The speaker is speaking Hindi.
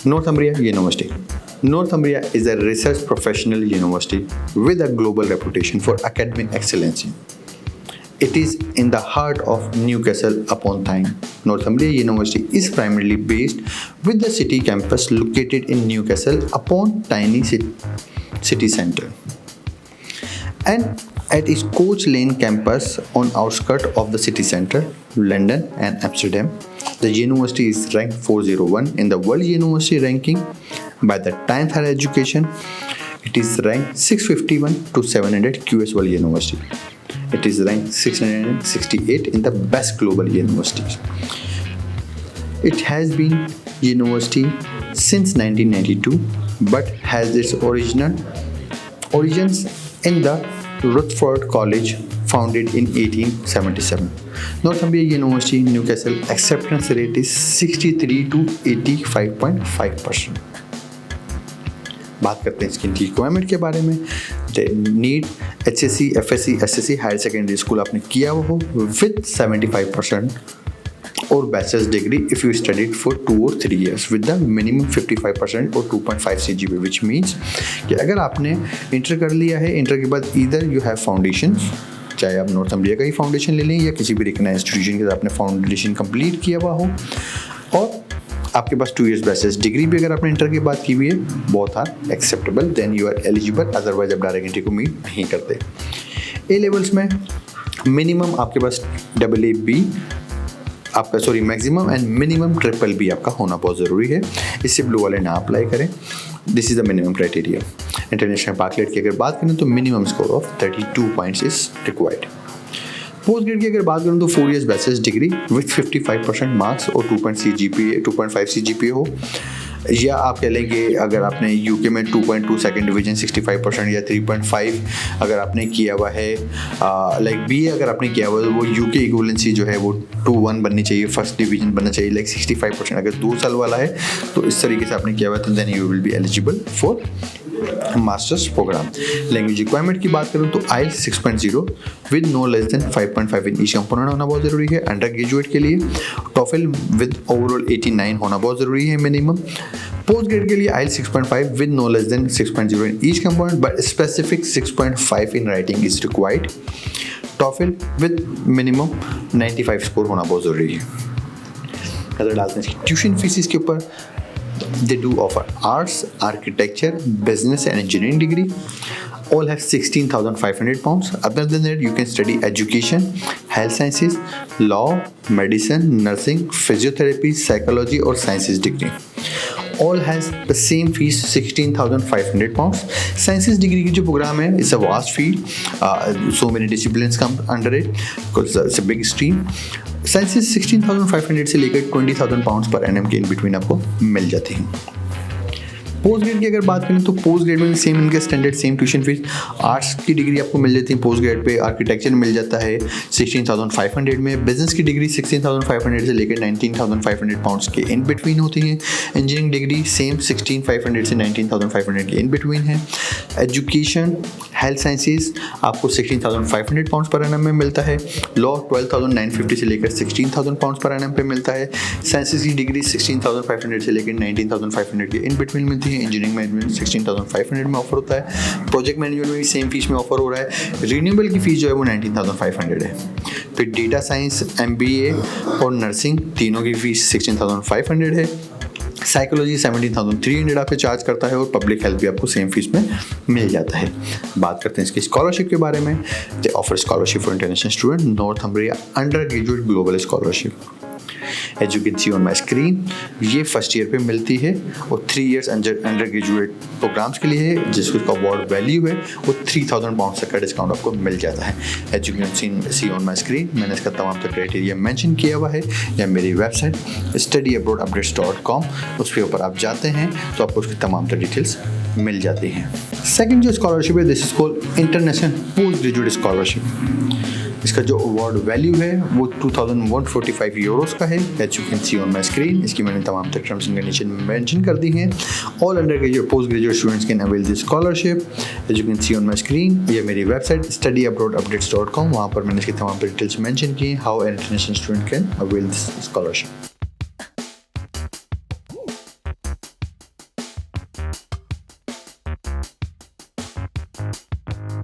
Northumbria University. Northumbria is a research professional university with a global reputation for academic excellence. It is in the heart of Newcastle upon Tyne. Northumbria University is primarily based with the city campus located in Newcastle upon Tyne city centre, and at its Coach Lane campus on outskirts of the city centre, London and Amsterdam. The university is ranked 401 in the World University Ranking by the Times Higher Education. It is ranked 651 to 700 QS World University. It is ranked 668 in the best global universities. It has been university since 1992 but has its origins in the Rutherford College, founded in 1877. Northumbria University Newcastle acceptance rate is 63 to 85.5%. बात करते हैं इसकी रिक्वायरमेंट के बारे में। NEET HSC, FSC, SSC higher secondary school आपने किया हुआ हो विद 75% और bachelors degree if you studied for 2 or 3 years with the minimum 55% और 2.5 CGPA, विच मीन्स कि अगर आपने इंटर कर लिया है, इंटर के बाद ईदर यू हैव फाउंडेशन, चाहे आप नॉर्थम्ब्रिया का ही फाउंडेशन ले लें या किसी भी रिकग्नाइज्ड इंस्टीट्यूशन के साथ आपने फाउंडेशन कंप्लीट किया हुआ हो, और आपके पास 2 years बैचलर्स डिग्री भी अगर आपने इंटर के बाद की हुई है, both are acceptable, then you are eligible, otherwise आप डायरेक्ट एंट्री को मीट नहीं करते। ए लेवल्स में मिनिमम आपके पास AA-B आपका मैक्सिमम एंड मिनिमम BBB आपका होना बहुत ज़रूरी है। इससे ब्लू वाले ना अप्लाई करें। This is the minimum criteria. International पार्कलेट की अगर बात करें तो minimum score of 32 points is required. Post grad की अगर बात करूँ तो 4 years bachelor's degree with 55% marks और 2.5 CGPA हो, या आप कह लेंगे अगर आपने यूके में 2.2 सेकंड डिवीजन 65% या 3.5 अगर आपने किया हुआ है, लाइक BA अगर आपने किया हुआ है वो यूके इक्विवेलेंसी जो है वो 2-1 बननी चाहिए, फर्स्ट डिवीजन बनना चाहिए, लाइक 65%। अगर 2 साल वाला है तो इस तरीके से आपने किया हुआ है तो then you will be eligible for masters program. Language requirement की बात करूँ तो IELTS 6.0 with no less than 5.5 in each component होना बहुत ज़रूरी है अंडर ग्रेजुएट के लिए। TOEFL विद ओवरऑल 89 होना बहुत ज़रूरी है मिनिमम। पोस्ट ग्रेड के लिए IELTS 6.5 with no less than 6.0 in each component but specific 6.5 in writing is required. TOEFL with minimum 95 score होना बहुत ज़रूरी है। नजर डालते हैं ट्यूशन फीस इसके ऊपर। They do offer arts, architecture, business and engineering degree. All have £16,500. Other than that, you can study education, health sciences, law, medicine, nursing, physiotherapy, psychology or sciences degree. All has the same fees, £16,500. Sciences degree की जो प्रोग्राम है, it's a vast field. So many disciplines come under it because it's a big stream. Sciences 16,500 से लेकर £20,000 पर एनएम के इन बिटवीन आपको मिल जाती हैं। पोस्ट ग्रेड की अगर बात करें तो पोस्ट ग्रेड में सेम इनका standard same tuition fees. Arts की डिग्री आपको मिल जाती है पोस्ट ग्रेड पे, आर्किटेक्चर मिल जाता है 16,500 में, बिजनेस की डिग्री 16,500 से लेकर £19,500 के इन बिटवीन होती है। इंजीनियरिंग डिग्री सेम 16,500 से 19,500 के इन बिटवीन है। एजुकेशन हेल्थ साइंसेज आपको £16,500 पर एनएम में मिलता है। लॉ 12,950 से लेकर £16,000 पर एनएम पे मिलता है। साइंसेज की डिग्री 16,500 से लेकर 19,500 के इन बिटवीन मिलती है। इंजीनियरिंग मैनेजमेंट 16,500 में ऑफर होता है। प्रोजेक्ट मैनेजमेंट में भी सेम फीस में ऑफर हो रहा है। रिन्यूएबल की फीस जो है वो 19,500 है। फिर डेटा साइंस, MBA और नर्सिंग तीनों की फीस 16,500 है। साइकोलॉजी 17,300 आपको चार्ज करता है और पब्लिक हेल्थ भी आपको सेम फीस में मिल जाता है। बात करते हैं इसकी स्कॉलरशिप के बारे में। They offer scholarship for international student, Northumbria undergraduate global scholarship. As you can see on my screen, ये फर्स्ट ईयर पे मिलती है और 3 years अंडर ग्रेजुएट प्रोग्राम्स के लिए है, जिसका अवार्ड वैल्यू है वो £3,000 तक का डिस्काउंट आपको मिल जाता है। As you can see on my screen, मैंने इसका तमाम तक क्राइटेरिया मेंशन किया हुआ है, या मेरी वेबसाइट studyabroadupdates.com उस पर ऊपर आप जाते हैं तो आपको उसकी तमाम तक डिटेल्स मिल जाती हैं। सेकेंड जो स्कॉलरशिप है, this is called international post graduate scholarship. इसका जो अवार्ड वैल्यू है वो 2145 यूरोस का है, as you can see on my screen. इसकी मैंने तमाम तक टर्म्स एंड कंडीशन मेंशन कर दी हैं। All undergraduate postgraduate students can avail this scholarship, as you can see on my screen. ये मेरी वेबसाइट studyabroadupdates.com, वहाँ पर मैंने इसकी तमाम डिटेल्स मेंशन की हैं, how an international student can avail this scholarship.